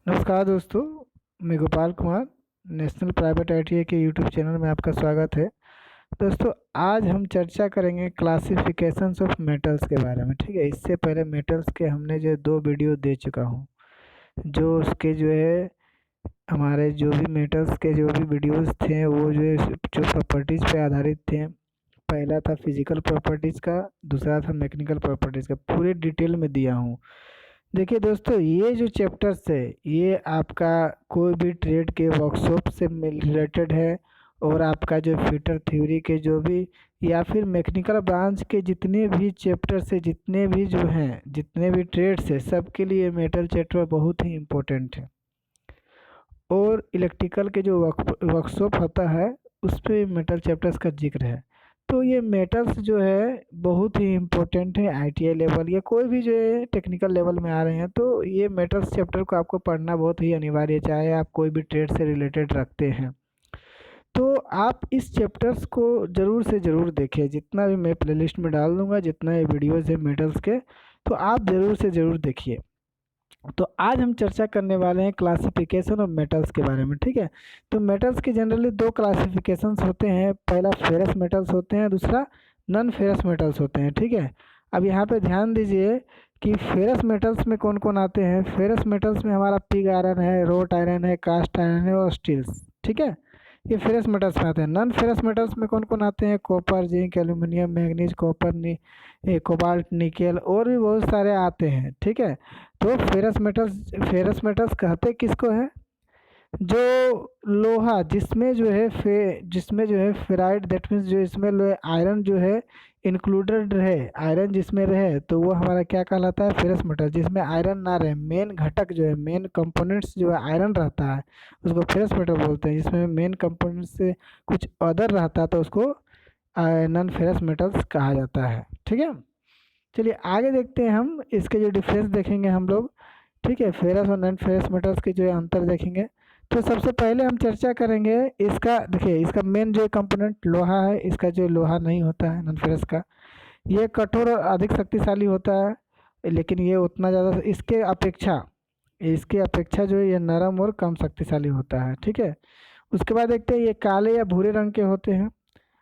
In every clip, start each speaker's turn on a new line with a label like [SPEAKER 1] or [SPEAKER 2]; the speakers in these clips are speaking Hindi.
[SPEAKER 1] नमस्कार दोस्तों, मैं Gopal Kumar national private ITI के यूट्यूब चैनल में आपका स्वागत है। दोस्तों, आज हम चर्चा करेंगे क्लासिफिकेशंस ऑफ मेटल्स के बारे में। ठीक है, इससे पहले मेटल्स के हमने जो 2 वीडियो दे चुका हूँ, जो उसके जो है हमारे जो भी मेटल्स के जो भी वीडियोस थे वो जो प्रॉपर्टीज़ पे आधारित थे। पहला था फिजिकल प्रॉपर्टीज़ का, दूसरा था मैकेनिकल प्रॉपर्टीज़ का, पूरे डिटेल में दिया हूँ। देखिए दोस्तों, ये जो चैप्टर्स है ये आपका कोई भी ट्रेड के वर्कशॉप से रिलेटेड है, और आपका जो फिटर थ्योरी के जो भी या फिर मैकेनिकल ब्रांच के जितने भी चैप्टर्स है, जितने भी जो हैं, जितने भी ट्रेड्स है, सबके लिए मेटल चैप्टर बहुत ही इम्पोर्टेंट है। और इलेक्ट्रिकल के जो वर्कशॉप होता है उस पे मेटल चैप्टर्स का जिक्र है। तो ये मेटल्स जो है बहुत ही इम्पोर्टेंट है आईटीआई लेवल या कोई भी जो है टेक्निकल लेवल में आ रहे हैं, तो ये मेटल्स चैप्टर को आपको पढ़ना बहुत ही अनिवार्य है, चाहे आप कोई भी ट्रेड से रिलेटेड रखते हैं। तो आप इस चैप्टर्स को ज़रूर से ज़रूर देखें। जितना भी मैं प्लेलिस्ट में डाल दूंगा, जितना ये वीडियोज़ है मेटल्स के, तो आप ज़रूर से ज़रूर देखिए। तो आज हम चर्चा करने वाले हैं क्लासिफिकेशन ऑफ मेटल्स के बारे में। ठीक है, तो मेटल्स के जनरली 2 क्लासिफिकेशंस होते हैं। पहला फेरस मेटल्स होते हैं, दूसरा नॉन फेरस मेटल्स होते हैं। ठीक है, अब यहाँ पे ध्यान दीजिए कि फेरस मेटल्स में कौन कौन आते हैं। फेरस मेटल्स में हमारा पिग आयरन है, रोट आयरन है, कास्ट आयरन है और स्टील्स। ठीक है, ये फेरस मेटल्स में आते हैं। नॉन फेरस मेटल्स में कौन कौन आते हैं? Copper, zinc, aluminium, manganese, copper, cobalt, nickel और भी बहुत सारे आते हैं। ठीक है, तो फेरस मेटल्स कहते किसको है? जो लोहा जिसमें जो है फेराइड, दैट मीन्स जो इसमें आयरन जो है इंक्लूडेड रहे, आयरन जिसमें रहे, तो वो हमारा क्या कहलाता है? Ferrous metal. जिसमें आयरन ना रहे, मेन घटक जो है, मेन कंपोनेंट्स जो है आयरन रहता है, उसको फेरस मेटल बोलते हैं। जिसमें मेन कंपोनेंट्स से कुछ अदर रहता है तो उसको नॉन फेरस मेटल्स कहा जाता है। ठीक है, चलिए आगे देखते हैं। हम इसके जो डिफरेंस देखेंगे हम लोग। ठीक है, फेरस और नॉन फेरस मेटल्स के जो है अंतर देखेंगे। तो सबसे पहले हम चर्चा करेंगे इसका। देखिए, इसका मेन जो कंपोनेंट लोहा है, इसका जो लोहा नहीं होता है नॉन फेरस का, ये कठोर और अधिक शक्तिशाली होता है, लेकिन ये उतना ज़्यादा इसके अपेक्षा जो है ये नरम और कम शक्तिशाली होता है। ठीक है, उसके बाद देखते हैं ये काले या भूरे रंग के होते हैं,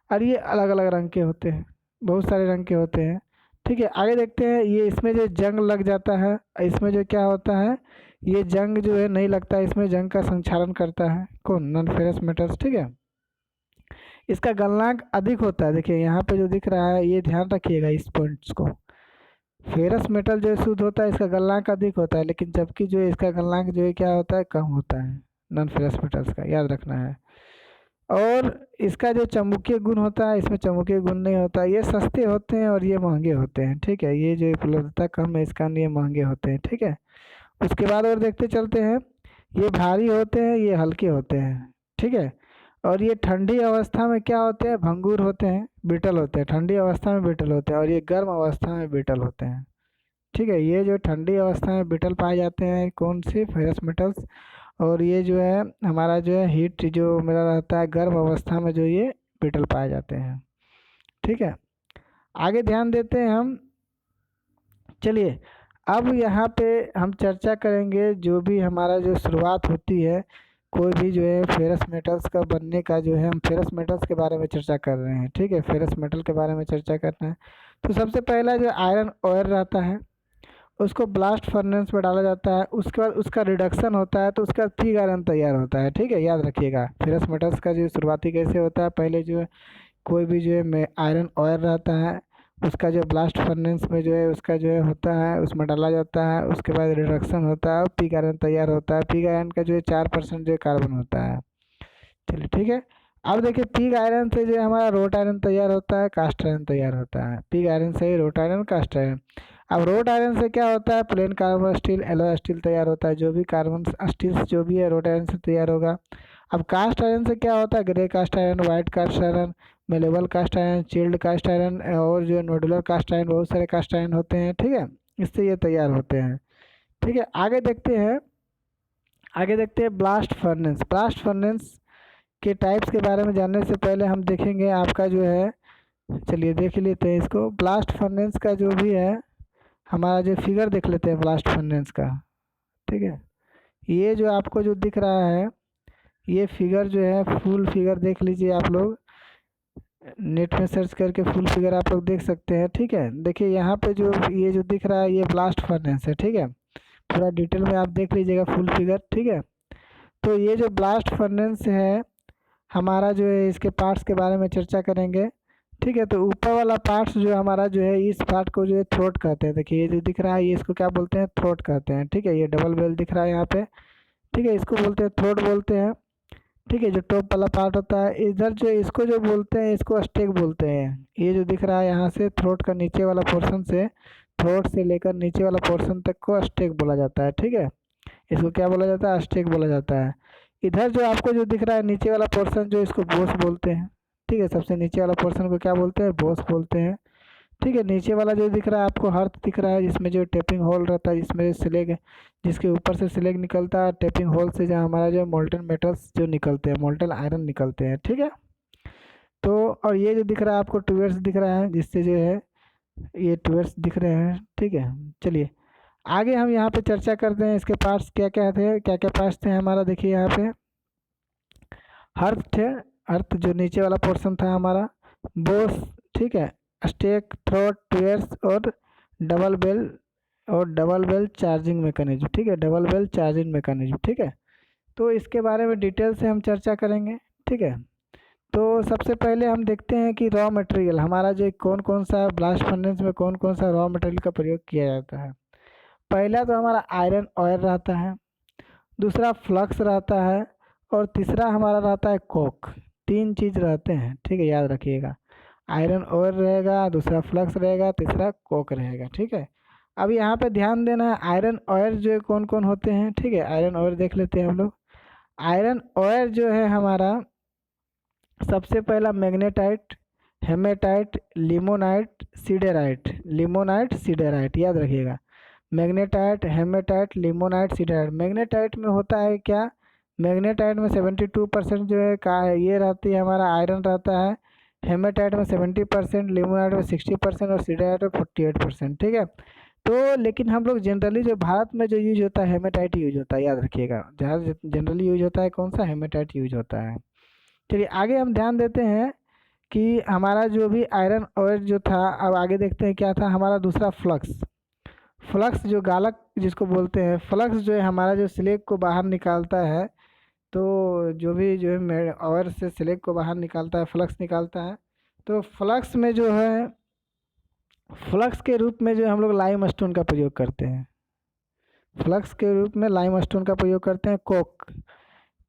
[SPEAKER 1] और ये अलग अलग रंग के होते हैं, बहुत सारे रंग के होते हैं। ठीक है, आगे देखते हैं। ये इसमें जो जंग लग जाता है, इसमें जो क्या होता है, ये जंग जो है नहीं लगता, इसमें जंग का संचालन करता है कौन? Non ferrous metals. ठीक है, इसका गलनांक अधिक होता है। देखिए यहाँ पे जो दिख रहा है, ये ध्यान रखिएगा इस पॉइंट्स को। फेरस मेटल जो है शुद्ध होता है, इसका गलनांक अधिक होता है, लेकिन जबकि जो है इसका गलनांक जो है क्या होता है? कम होता है नॉन फेरस मेटल्स का, याद रखना है। और इसका जो चुंबकीय गुण होता है, इसमें चुंबकीय गुण नहीं होता। ये सस्ते होते हैं और ये महंगे होते हैं। ठीक है, ये जो उपलब्धता कम है इसका, ये महंगे होते हैं। ठीक है, उसके बाद और देखते चलते हैं। ये भारी होते हैं, ये हल्के होते हैं। ठीक है, और ये ठंडी अवस्था में क्या होते हैं? भंगुर होते हैं, ब्रिटल होते हैं। ठंडी अवस्था में ब्रिटल होते हैं, और ये गर्म अवस्था में ब्रिटल होते हैं। ठीक है, ये जो ठंडी अवस्था में ब्रिटल पाए जाते हैं कौन से? Ferrous metals. और ये जो है हमारा जो है हीट जो मेरा रहता है, गर्म अवस्था में जो ये ब्रिटल पाए जाते हैं। ठीक है, आगे ध्यान देते हैं हम। चलिए, अब यहाँ पे हम चर्चा करेंगे जो भी हमारा जो शुरुआत होती है कोई भी जो है फेरस मेटल्स का बनने का, जो है हम फेरस मेटल्स के बारे में चर्चा कर रहे हैं। ठीक है, फेरस मेटल के बारे में चर्चा कर रहे हैं। तो सबसे पहला जो आयरन ओर रहता है, उसको ब्लास्ट फर्नेस में डाला जाता है। उसके बाद उसका रिडक्शन होता है, तो उसका पिग आयरन तैयार होता है। ठीक है, याद रखिएगा फेरस मेटल्स का जो शुरुआती कैसे होता है। पहले जो है कोई भी जो है आयरन ऑयल रहता है, उसका जो ब्लास्ट फर्नेस में जो है उसका जो है होता है, उसमें डाला जाता है। उसके बाद रिडक्शन होता है और पिग आयरन तैयार होता है। पिग आयरन का जो है 4% जो है कार्बन होता है। चलिए ठीक है, अब देखिए पिग आयरन से जो है हमारा रोट आयरन तैयार होता है, कास्ट आयरन तैयार होता है। पिग आयरन से ही रोट आयरन, कास्ट आयरन। अब रोट आयरन से क्या होता है? Plain carbon steel, alloy steel तैयार होता है। जो भी कार्बन स्टील्स जो भी है रोट आयरन से तैयार होगा। अब कास्ट आयरन से क्या होता है? Grey cast iron, white cast iron, malleable cast iron, chilled cast iron, और जो नोडुलर कास्ट आयरन, बहुत सारे कास्ट आयरन होते हैं। ठीक है, इससे ये तैयार होते हैं। ठीक है, आगे देखते हैं ब्लास्ट फर्नेस। ब्लास्ट फर्नेस के टाइप्स के बारे में जानने से पहले हम देखेंगे आपका जो है, चलिए देख लेते हैं इसको। ब्लास्ट फर्नेस का जो भी है हमारा जो फिगर देख लेते हैं ब्लास्ट फर्नेस का। ठीक है, ये जो आपको जो दिख रहा है, ये फिगर जो है फुल फिगर देख लीजिए आप लोग, नेट में सर्च करके फुल फिगर आप लोग देख सकते हैं। ठीक है, देखिए यहाँ पे जो ये जो दिख रहा है ये ब्लास्ट फर्नेस है। ठीक है, पूरा डिटेल में आप देख लीजिएगा फुल फिगर। ठीक है, तो ये जो ब्लास्ट फर्नेस है हमारा जो है, इसके पार्ट्स के बारे में चर्चा करेंगे। ठीक है, तो ऊपर वाला पार्ट्स जो हमारा जो है, इस पार्ट को जो है थ्रोट कहते हैं। देखिए ये जो दिख रहा है ये इसको क्या बोलते हैं, थ्रोट कहते हैं। ठीक है, ये डबल बेल दिख रहा है यहाँ पे। ठीक है, इसको बोलते हैं थ्रोट बोलते हैं। ठीक है, जो टॉप वाला पार्ट होता है, इधर जो इसको जो बोलते हैं इसको स्टेक बोलते हैं। ये जो दिख रहा है यहाँ से थ्रोट का नीचे वाला पोर्शन से, थ्रोट से लेकर नीचे वाला पोर्शन तक को स्टेक बोला जाता है। ठीक है, इसको क्या बोला जाता है, स्टेक बोला जाता है। इधर जो आपको जो दिख रहा है नीचे वाला पोर्शन जो, इसको बोस बोलते हैं। ठीक है, सबसे नीचे वाला पोर्शन को क्या बोलते हैं, बोस बोलते हैं। ठीक है, नीचे वाला जो दिख रहा है आपको हर्थ दिख रहा है, जिसमें जो टेपिंग होल रहता है, जिसमें सिलेग, जिसके ऊपर से सिलेग निकलता है, टेपिंग होल से जो हमारा जो मोल्टन मेटल्स जो निकलते हैं, मोल्टन आयरन निकलते हैं। ठीक है, तो और ये जो दिख रहा है आपको ट्यूबर्स दिख रहा है, जिससे जो है ये ट्यूबर्स दिख रहे हैं। ठीक है, चलिए आगे हम यहाँ पे चर्चा करते हैं, इसके पार्ट्स क्या क्या थे, क्या क्या पार्ट्स थे हमारा। देखिए यहाँ पे हर्थ थे, अर्थ जो नीचे वाला पोर्शन था हमारा, बोस, ठीक है, स्टेक, थ्रोट, ट्वेयर्स और डबल बेल, और डबल बेल चार्जिंग मैकेनिज्म। ठीक है, डबल बेल चार्जिंग मैकेनिज्म। ठीक है, तो इसके बारे में डिटेल से हम चर्चा करेंगे। ठीक है, तो सबसे पहले हम देखते हैं कि रॉ मटेरियल हमारा जो कौन कौन सा ब्लास्ट फर्नेस में कौन कौन सा रॉ मटेरियल का प्रयोग किया जाता है। पहला तो हमारा आयरन ऑयल रहता है, दूसरा फ्लक्स रहता है, और तीसरा हमारा रहता है कोक। तीन चीज़ रहते हैं। ठीक है, याद रखिएगा, आयरन ऑयल रहेगा, दूसरा फ्लक्स रहेगा, तीसरा कोक रहेगा। ठीक है, अब यहाँ पे ध्यान देना है आयरन ऑयल जो है कौन कौन होते हैं। ठीक है, आयरन ऑयल देख लेते हैं हम लोग। आयरन ऑयल जो है हमारा, सबसे पहला magnetite, haematite, limonite, siderite. Limonite, siderite याद रखिएगा, magnetite, haematite, limonite, siderite. Magnetite में होता है क्या, मैग्नेटाइट में 72% जो है का ये रहती है हमारा आयरन रहता है, हेमेटाइट में 70%, लिमोनाइट में 60% और सीडेराइट में 48%। ठीक है, तो लेकिन हम लोग जनरली जो भारत में जो यूज होता है हेमेटाइट यूज होता है, याद रखिएगा, जहाँ जनरली यूज होता है कौन सा, हेमेटाइट यूज होता है। चलिए आगे हम ध्यान देते हैं कि हमारा जो भी आयरन ऑयल जो था, अब आगे देखते हैं क्या था हमारा दूसरा फ्लक्स। फ्लक्स जो गालक जिसको बोलते हैं, फ्लक्स जो है हमारा जो स्लेग को बाहर निकालता है, तो जो भी जो है ऑयल से स्लेग को बाहर निकालता है, फ्लक्स निकालता है। तो फ्लक्स में जो है, फ्लक्स के रूप में जो हम लोग लाइम स्टोन का प्रयोग करते हैं। फ्लक्स के रूप में लाइम स्टोन का प्रयोग करते हैं। कोक,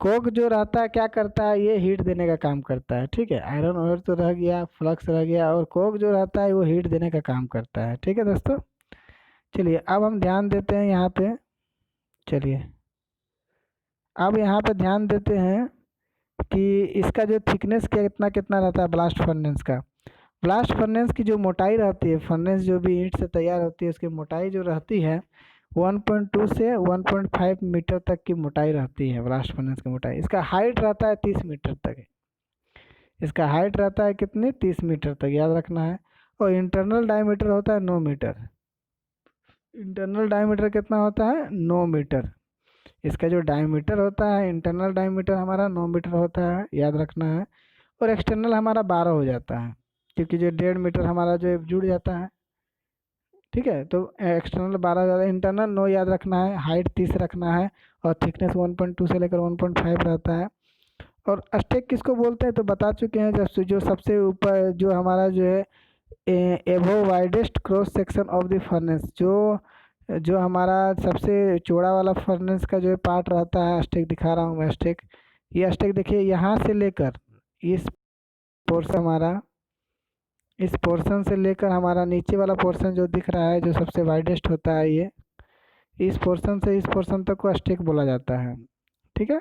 [SPEAKER 1] कोक जो रहता है क्या करता है, ये हीट देने का काम करता है। ठीक है, आयरन ऑयल तो रह गया, फ्लक्स रह गया, और कोक जो रहता है वो हीट देने का काम करता है। ठीक है दोस्तों, चलिए अब हम ध्यान देते हैं यहाँ पे। चलिए अब यहाँ पे ध्यान देते हैं कि इसका जो थिकनेस कितना कितना रहता है ब्लास्ट फर्नेस का। ब्लास्ट फर्नेस की जो मोटाई रहती है, फर्नेस जो भी ईंट से तैयार होती है उसकी मोटाई जो रहती है 1.2 से 1.5 मीटर तक की मोटाई रहती है ब्लास्ट फर्नेस की मोटाई। इसका हाइट रहता है 30 मीटर तक। इसका हाइट रहता है कितनी, 30 मीटर तक, याद रखना है। और इंटरनल डायमीटर होता है 9 मीटर। इंटरनल डायमीटर कितना होता है, 9 मीटर। इसका जो डायमीटर होता है, इंटरनल डायमीटर हमारा 9 मीटर होता है, याद रखना है। और एक्सटर्नल हमारा 12 हो जाता है, क्योंकि जो 1.5 मीटर हमारा जो जुड़ जाता है। ठीक है, तो एक्सटर्नल 12 ज़्यादा, इंटरनल 9 याद रखना है, हाइट 30 रखना है, और थिकनेस 1.2 से लेकर 1.5 रहता है। और स्टेक किसको बोलते हैं तो बता चुके हैं, जब जो सबसे ऊपर जो हमारा जो है एबो widest cross section of the furnace, जो जो हमारा सबसे चौड़ा वाला फर्नेस का जो पार्ट रहता है, स्टेक दिखा रहा हूँ मैं स्टेक। ये स्टेक देखिए यहाँ से लेकर इस पोर्शन हमारा, इस पोर्शन से लेकर हमारा नीचे वाला पोर्शन जो दिख रहा है, जो सबसे वाइडेस्ट होता है, ये इस पोर्शन से इस पोर्शन तक को स्टेक बोला जाता है। ठीक है,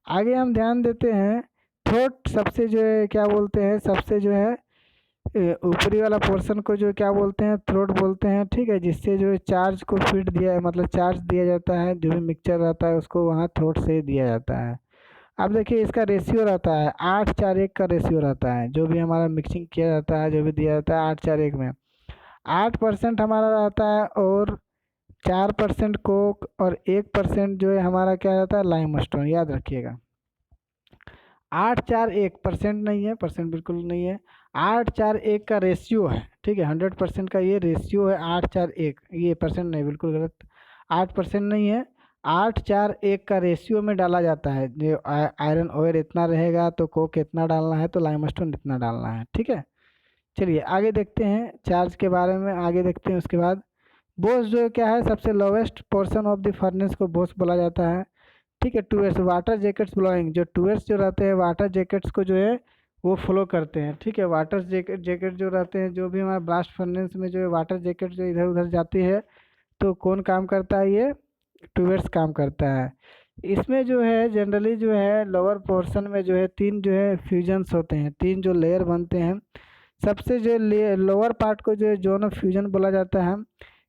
[SPEAKER 1] आगे हम ध्यान देते हैं, थ्रोट सबसे जो है क्या बोलते हैं, सबसे जो है ऊपरी वाला पोर्शन को जो क्या बोलते हैं, थ्रोट बोलते हैं। ठीक है, जिससे जो है चार्ज को फीड दिया, मतलब चार्ज दिया जाता है, जो भी मिक्सचर रहता है उसको वहाँ थ्रोट से दिया जाता है। अब देखिए इसका रेशियो रहता है 8:4:1 का रेशियो रहता है, जो भी हमारा मिक्सिंग किया जाता है, जो भी दिया जाता है 8:4:1 में 8% हमारा रहता है, और 4% कोक और 1% जो है हमारा क्या रहता है, लाइमस्टोन, याद रखिएगा। 8:4:1% नहीं है, परसेंट बिल्कुल नहीं है, 8:4:1 का रेशियो है, ठीक है। 100% का ये रेशियो है 8:4:1, ये परसेंट नहीं, बिल्कुल गलत। 8% नहीं है, 8:4:1 का रेशियो में डाला जाता है। जो आयरन ओर इतना रहेगा तो कोक इतना डालना है, तो लाइमस्टोन इतना डालना है, ठीक है। चलिए आगे देखते हैं चार्ज के बारे में, आगे देखते हैं। उसके बाद बोस जो क्या है, सबसे lowest portion of the furnace को बोस बोला जाता है, ठीक है। टूएर्स वाटर जैकेट्स ब्लोइंग, जो टूएर्स जो रहते हैं वाटर जैकेट्स को जो है वो फ्लो करते हैं, ठीक है। वाटर जैकेट जो रहते हैं, जो भी हमारा ब्लास्ट फर्नेस में जो है वाटर जैकेट जो इधर उधर जाती है, तो कौन काम करता है, ये टूएर्स काम करता है। इसमें जो है जनरली जो है लोअर पोर्शन में जो है 3 जो है फ्यूजन्स होते हैं, 3 जो लेयर बनते हैं। सबसे जो लोअर पार्ट को जो है जोन ऑफ फ्यूजन बोला जाता है।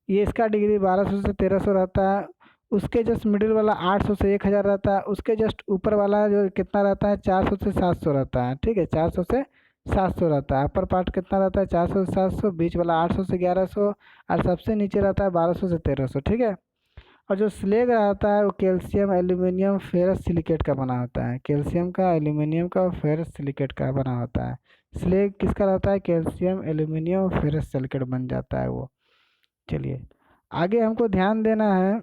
[SPEAKER 1] ये इसका डिग्री 1200 से 1300 रहता है। उसके जस्ट मिडिल वाला 800 से 1000 रहता है। उसके जस्ट ऊपर वाला जो कितना रहता है, 400 से 700 रहता है, ठीक है। 400 से 700 रहता है। अपर पार्ट कितना रहता है, 400 से 700, बीच वाला 800 से 1100, और सबसे नीचे रहता है 1200 से 1300, ठीक है। और जो स्लेग रहता है वो कैल्शियम, एल्यूमिनियम, फेरस सिलिकेट का बना होता है। कैल्शियम का, एल्यूमिनियम का और फेरस सिलिकेट का बना होता है। स्लेग किसका रहता है, कैल्शियम, एल्यूमिनियम और फेरस सिलिकेट बन जाता है वो। चलिए आगे हमको ध्यान देना है।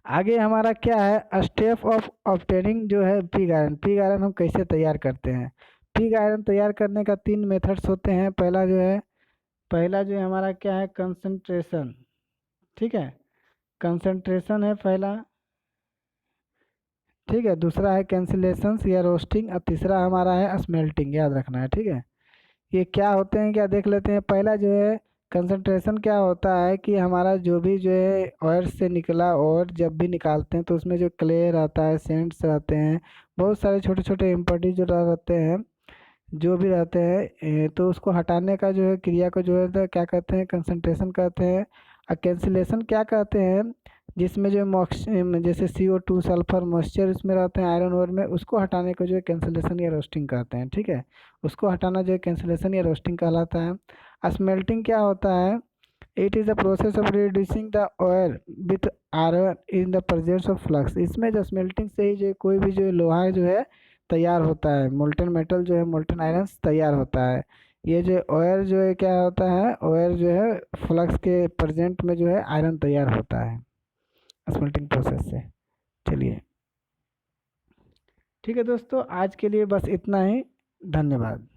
[SPEAKER 1] आगे हमारा क्या है, स्टेप ऑफ ऑब्टेनिंग जो है पिग आयरन। पिग आयरन हम कैसे तैयार करते हैं। पिग आयरन तैयार करने का 3 मेथड्स होते हैं। पहला जो है हमारा क्या है, कंसंट्रेशन, ठीक है। कंसंट्रेशन है पहला, ठीक है। दूसरा है कैंसिलेशन या रोस्टिंग, और तीसरा हमारा है स्मेल्टिंग, याद रखना है, ठीक है। ये क्या होते हैं, क्या देख लेते हैं। पहला जो है कंसंट्रेशन, क्या होता है कि हमारा जो भी जो है ऑयल से निकला, और जब भी निकालते हैं तो उसमें जो क्ले रहता है, सेंट्स रहते हैं, बहुत सारे छोटे छोटे इम्प्योरिटीज जो रहते हैं, जो भी रहते हैं, तो उसको हटाने का जो है क्रिया को जो है तो क्या कहते हैं, कंसंट्रेशन कहते हैं। और कैंसिलेशन क्या कहते हैं, जिसमें जो जैसे CO2 सल्फर मॉइस्चर इसमें रहते हैं आयरन ओर में, उसको हटाने को जो है कैंसिलेशन या रोस्टिंग कहते हैं, ठीक है। उसको हटाना जो है कैंसिलेशन या रोस्टिंग कहलाता है। स्मेल्टिंग क्या होता है, it is the process of reducing the oil with iron in the presence of flux. इसमें जो स्मेल्टिंग से ही जो कोई भी जो लोहा जो है तैयार होता है, मोल्टन मेटल जो है, मोल्टन आयरन तैयार होता है। ये जो ऑयल जो है क्या होता है, ऑयल जो है फ्लक्स के प्रेजेंट में जो है आयरन तैयार होता है स्मेल्टिंग प्रोसेस से। चलिए ठीक है दोस्तों, आज के लिए बस इतना ही। धन्यवाद।